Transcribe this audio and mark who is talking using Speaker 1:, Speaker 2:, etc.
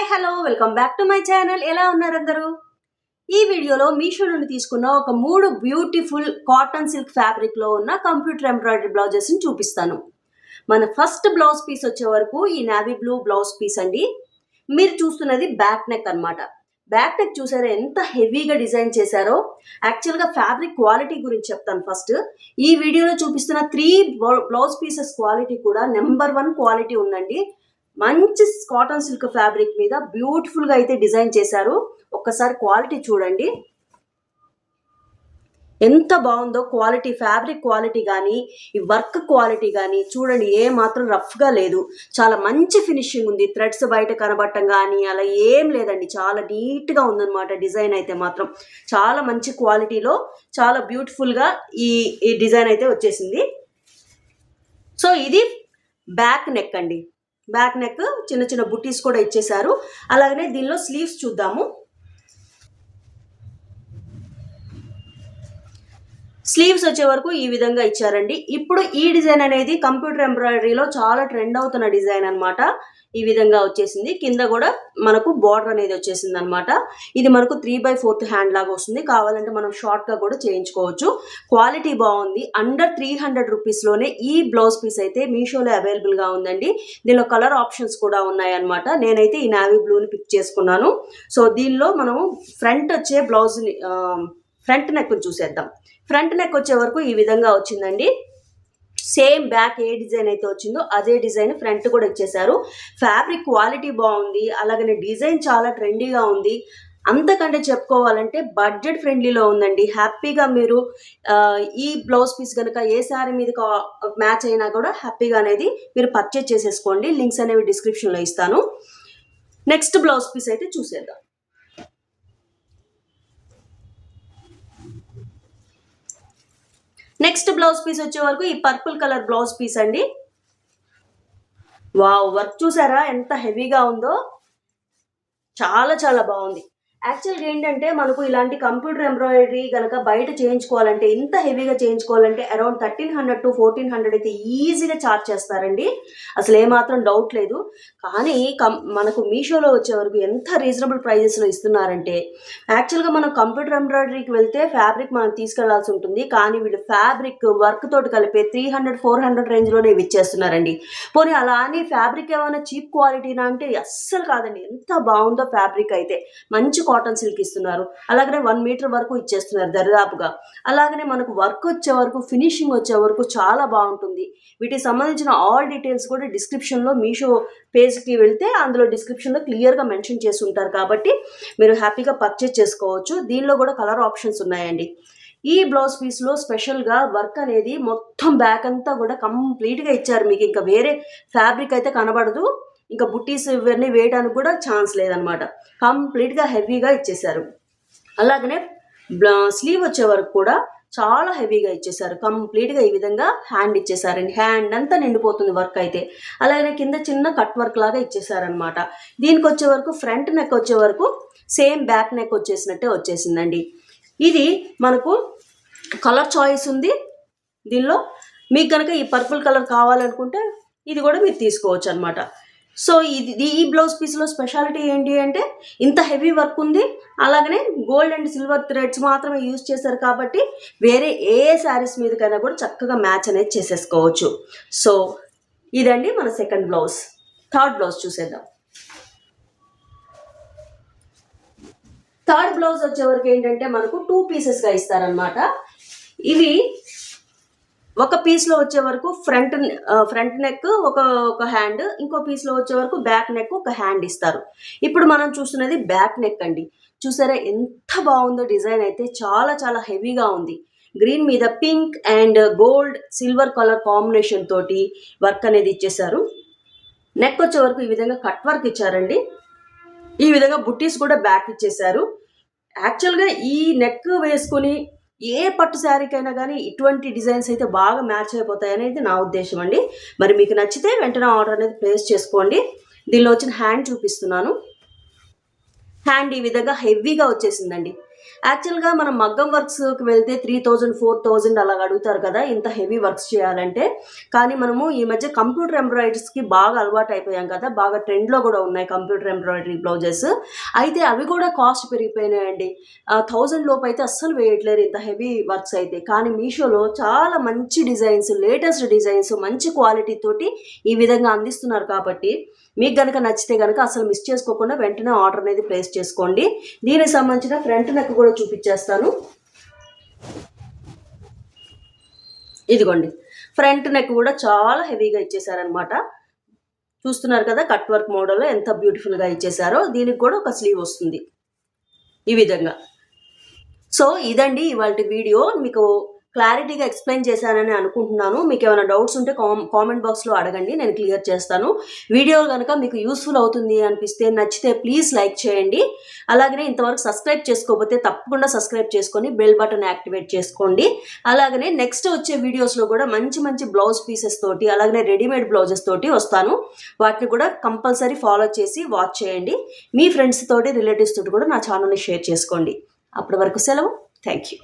Speaker 1: Hi hello welcome back to my channel. ఎలా ఉన్నారు అందరూ? ఈ వీడియోలో మీషో నుండి తీసుకున్న ఒక 3 బ్యూటిఫుల్ కాటన్ సిల్క్ ఫ్యాబ్రిక్ లో ఉన్న కంప్యూటర్ ఎంబ్రాయిడరీ బ్లౌజెస్ ని చూపిస్తాను. మన ఫస్ట్ బ్లౌజ్ పీస్ వచ్చే వరకు ఈ నావీ బ్లూ బ్లౌజ్ పీస్ అండి. మీరు చూస్తున్నది బ్యాక్ నెక్ అన్నమాట. బ్యాక్ నెక్ చూసారా ఎంత హెవీగా డిజైన్ చేశారో. యాక్చువల్గా ఫ్యాబ్రిక్ క్వాలిటీ గురించి చెప్తాను ఫస్ట్. ఈ వీడియోలో చూపిస్తున్న 3 బ్లౌజ్ పీసెస్ క్వాలిటీ కూడా నెంబర్ 1 క్వాలిటీ ఉందండి. మంచి కాటన్ సిల్క్ ఫ్యాబ్రిక్ మీద బ్యూటిఫుల్ గా అయితే డిజైన్ చేశారు. ఒక్కసారి క్వాలిటీ చూడండి ఎంత బాగుందో. క్వాలిటీ ఫ్యాబ్రిక్ క్వాలిటీ కానీ ఈ వర్క్ క్వాలిటీ కానీ చూడండి, ఏ మాత్రం రఫ్ గా లేదు. చాలా మంచి ఫినిషింగ్ ఉంది. థ్రెడ్స్ బయట కనబడటం కానీ అలా ఏం లేదండి. చాలా నీట్ గా ఉందన్నమాట. డిజైన్ అయితే మాత్రం చాలా మంచి క్వాలిటీలో చాలా బ్యూటిఫుల్ గా ఈ డిజైన్ అయితే వచ్చేసింది. సో ఇది బ్యాక్ నెక్ అండి. బ్యాక్ నెక్ చిన్న చిన్న బుట్టీస్ కూడా ఇచ్చేసారు. అలాగనే దీనిలో స్లీవ్స్ చూద్దాము. స్లీవ్స్ వచ్చే వరకు ఈ విధంగా ఇచ్చారండి. ఇప్పుడు ఈ డిజైన్ అనేది కంప్యూటర్ ఎంబ్రాయిడరీలో చాలా ట్రెండ్ అవుతున్న డిజైన్ అన్నమాట. ఈ విధంగా వచ్చేసింది. కింద కూడా మనకు బార్డర్ అనేది వచ్చేసింది అనమాట. ఇది మనకు 3/4 హ్యాండ్ లాగా వస్తుంది. కావాలంటే మనం షార్ట్ గా కూడా చేయించుకోవచ్చు. క్వాలిటీ బాగుంది. అండర్ 300 రూపీస్లోనే ఈ బ్లౌజ్ పీస్ అయితే మీషోలో అవైలబుల్ గా ఉందండి. దీనిలో కలర్ ఆప్షన్స్ కూడా ఉన్నాయి అనమాట. నేనైతే ఈ నావీ బ్లూని పిక్ చేసుకున్నాను. సో దీనిలో మనము ఫ్రంట్ వచ్చే బ్లౌజ్ ఫ్రంట్ నెక్ చూసేద్దాం. ఫ్రంట్ నెక్ వచ్చే వరకు ఈ విధంగా వచ్చిందండి. సేమ్ బ్యాక్ ఏ డిజైన్ అయితే వచ్చిందో అదే డిజైన్ ఫ్రంట్ కూడా ఇచ్చేసారు. ఫ్యాబ్రిక్ క్వాలిటీ బాగుంది. అలాగనే డిజైన్ చాలా ట్రెండీగా ఉంది. అంతకంటే చెప్పుకోవాలంటే బడ్జెట్ ఫ్రెండ్లీలో ఉందండి. హ్యాపీగా మీరు ఈ బ్లౌజ్ పీస్ కనుక ఏ శారీ మీద మ్యాచ్ అయినా కూడా హ్యాపీగా అనేది మీరు పర్చేజ్ చేసేసుకోండి. లింక్స్ అనేవి డిస్క్రిప్షన్లో ఇస్తాను. నెక్స్ట్ బ్లౌజ్ పీస్ అయితే చూసేద్దాం. నెక్స్ట్ బ్లౌజ్ పీస్ వచ్చే వరకు ఈ పర్పుల్ కలర్ బ్లౌజ్ పీస్ అండి. వావ్, వర్క్ చూసారా ఎంత హెవీగా ఉందో. చాలా చాలా బాగుంది. యాక్చువల్గా ఏంటంటే మనకు ఇలాంటి కంప్యూటర్ ఎంబ్రాయిడరీ కనుక బయట చేయించుకోవాలంటే, ఇంత హెవీగా చేయించుకోవాలంటే అరౌండ్ 1300 to 1400 అయితే ఈజీగా ఛార్జ్ చేస్తారండి. అసలు ఏమాత్రం డౌట్ లేదు. కానీ మనకు మీషోలో వచ్చే వరకు ఎంత రీజనబుల్ ప్రైజెస్లో ఇస్తున్నారంటే, యాక్చువల్గా మనం కంప్యూటర్ ఎంబ్రాయిడరీకి వెళ్తే ఫ్యాబ్రిక్ మనం తీసుకెళ్లాల్సి ఉంటుంది. కానీ వీళ్ళు ఫ్యాబ్రిక్ వర్క్ తోటి కలిపే 300-400 రేంజ్లోనే ఇచ్చేస్తున్నారండి. పోనీ అలా అని ఫ్యాబ్రిక్ ఏమైనా చీప్ క్వాలిటీనా అంటే అస్సలు కాదండి. ఎంత బాగుందో ఫ్యాబ్రిక్ అయితే. మంచి కాటన్ సిల్క్ ఇస్తున్నారు. అలాగనే 1 మీటర్ వరకు ఇచ్చేస్తున్నారు దరిదాపుగా. అలాగనే మనకు వర్క్ వచ్చే వరకు, ఫినిషింగ్ వచ్చే వరకు చాలా బాగుంటుంది. వీటికి సంబంధించిన ఆల్ డీటెయిల్స్ కూడా డిస్క్రిప్షన్లో మీషో పేజ్కి వెళ్తే అందులో డిస్క్రిప్షన్లో క్లియర్గా మెన్షన్ చేసి ఉంటారు. కాబట్టి మీరు హ్యాపీగా పర్చేజ్ చేసుకోవచ్చు. దీనిలో కూడా కలర్ ఆప్షన్స్ ఉన్నాయండి. ఈ బ్లౌజ్ పీస్లో స్పెషల్గా వర్క్ అనేది మొత్తం బ్యాక్ అంతా కూడా కంప్లీట్గా ఇచ్చారు. మీకు ఇంకా వేరే ఫ్యాబ్రిక్ అయితే కనబడదు. ఇంకా బుట్టీస్ ఇవన్నీ వేయడానికి కూడా ఛాన్స్ లేదనమాట. కంప్లీట్గా హెవీగా ఇచ్చేసారు. అలాగనే స్లీవ్ వచ్చే వరకు కూడా చాలా హెవీగా ఇచ్చేసారు. కంప్లీట్గా ఈ విధంగా హ్యాండ్ ఇచ్చేసారండి. హ్యాండ్ అంతా నిండిపోతుంది వర్క్ అయితే. అలాగనే కింద చిన్న కట్ వర్క్ లాగా ఇచ్చేసారనమాట. దీనికి వచ్చే వరకు ఫ్రంట్ నెక్ వచ్చే వరకు సేమ్ బ్యాక్ నెక్ వచ్చేసినట్టే వచ్చేసిందండి. ఇది మనకు కలర్ చాయిస్ ఉంది దీనిలో. మీకు కనుక ఈ పర్పుల్ కలర్ కావాలనుకుంటే ఇది కూడా మీరు తీసుకోవచ్చు అనమాట. సో ఈ బ్లౌజ్ పీస్లో స్పెషాలిటీ ఏంటి అంటే ఇంత హెవీ వర్క్ ఉంది. అలాగనే గోల్డ్ అండ్ సిల్వర్ థ్రెడ్స్ మాత్రమే యూజ్ చేశారు. కాబట్టి వేరే ఏ శారీస్ మీదకైనా కూడా చక్కగా మ్యాచ్ అనేది చేసేసుకోవచ్చు. సో ఇదండి మన సెకండ్ బ్లౌజ్. థర్డ్ బ్లౌజ్ చూసేద్దాం. థర్డ్ బ్లౌజ్ వచ్చే వరకు ఏంటంటే మనకు 2 పీసెస్గా ఇస్తారనమాట. ఇవి ఒక పీస్లో వచ్చే వరకు ఫ్రంట్ నెక్ ఒక హ్యాండ్, ఇంకో పీస్లో వచ్చే వరకు బ్యాక్ నెక్ ఒక హ్యాండ్ ఇస్తారు. ఇప్పుడు మనం చూస్తున్నది బ్యాక్ నెక్ అండి. చూసారా ఎంత బాగుందో డిజైన్ అయితే. చాలా చాలా హెవీగా ఉంది. గ్రీన్ మీద pink and gold silver colour combination తోటి వర్క్ అనేది ఇచ్చేసారు. నెక్ వచ్చే వరకు ఈ విధంగా కట్ వర్క్ ఇచ్చారండి. ఈ విధంగా బుట్టీస్ కూడా బ్యాక్ ఇచ్చేసారు. యాక్చువల్గా ఈ నెక్ వేసుకుని ఏ పట్టు శారీకైనా కానీ ఇటువంటి డిజైన్స్ అయితే బాగా మ్యాచ్ అయిపోతాయి అనేది నా ఉద్దేశం అండి. మరి మీకు నచ్చితే వెంటనే ఆర్డర్ అనేది ప్లేస్ చేసుకోండి. దీనిలో వచ్చిన హ్యాండ్ చూపిస్తున్నాను. హ్యాండ్ ఈ విధంగా హెవీగా వచ్చేసిందండి. యాక్చువల్గా మనం మగ్గం వర్క్స్కి వెళ్తే 3000 4000 అలా అడుగుతారు కదా ఇంత హెవీ వర్క్స్ చేయాలంటే. కానీ మనము ఈ మధ్య కంప్యూటర్ ఎంబ్రాయిడరీస్కి బాగా అలవాటు అయిపోయాం కదా, బాగా ట్రెండ్లో కూడా ఉన్నాయి కంప్యూటర్ ఎంబ్రాయిడరీ బ్లౌజెస్. అయితే అవి కూడా కాస్ట్ పెరిగిపోయినాయండి. 1000 లోపు అయితే అస్సలు వేయట్లేరు ఇంత హెవీ వర్క్స్ అయితే. కానీ మీషోలో చాలా మంచి డిజైన్స్, లేటెస్ట్ డిజైన్స్, మంచి క్వాలిటీ తోటి ఈ విధంగా అందిస్తున్నారు కాబట్టి మీకు గనక నచ్చితే గనక అసలు మిస్ చేసుకోకుండా వెంటనే ఆర్డర్ అనేది ప్లేస్ చేసుకోండి. దీనికి సంబంధించిన ఫ్రంట్ నెక్ కూడా చూపించేస్తాను. ఇదిగోండి, ఫ్రంట్ నెక్ కూడా చాలా హెవీగా ఇచ్చేసారనమాట. చూస్తున్నారు కదా కట్ వర్క్ మోడల్లో ఎంత బ్యూటిఫుల్గా ఇచ్చేసారో. దీనికి కూడా ఒక స్లీవ్ వస్తుంది ఈ విధంగా. సో ఇదండి ఇవాళ వీడియో. మీకు క్లారిటీగా ఎక్స్ప్లెయిన్ చేశానని అనుకుంటున్నాను. మీకు ఏమైనా డౌట్స్ ఉంటే కామెంట్ బాక్స్లో అడగండి, నేను క్లియర్ చేస్తాను. వీడియో కనుక మీకు యూస్ఫుల్ అవుతుంది అనిపిస్తే, నచ్చితే ప్లీజ్ లైక్ చేయండి. అలాగనే ఇంతవరకు సబ్స్క్రైబ్ చేసుకోకపోతే తప్పకుండా సబ్స్క్రైబ్ చేసుకొని బెల్ బటన్ యాక్టివేట్ చేసుకోండి. అలాగనే నెక్స్ట్ వచ్చే వీడియోస్లో కూడా మంచి మంచి బ్లౌజ్ పీసెస్ తోటి, అలాగనే రెడీమేడ్ బ్లౌజెస్ తోటి వస్తాను. వాటిని కూడా కంపల్సరీ ఫాలో చేసి వాచ్ చేయండి. మీ ఫ్రెండ్స్ తోటి, రిలేటివ్స్ తోటి కూడా నా ఛానల్ని షేర్ చేసుకోండి. అప్పటి వరకు సెలవు. Thank you.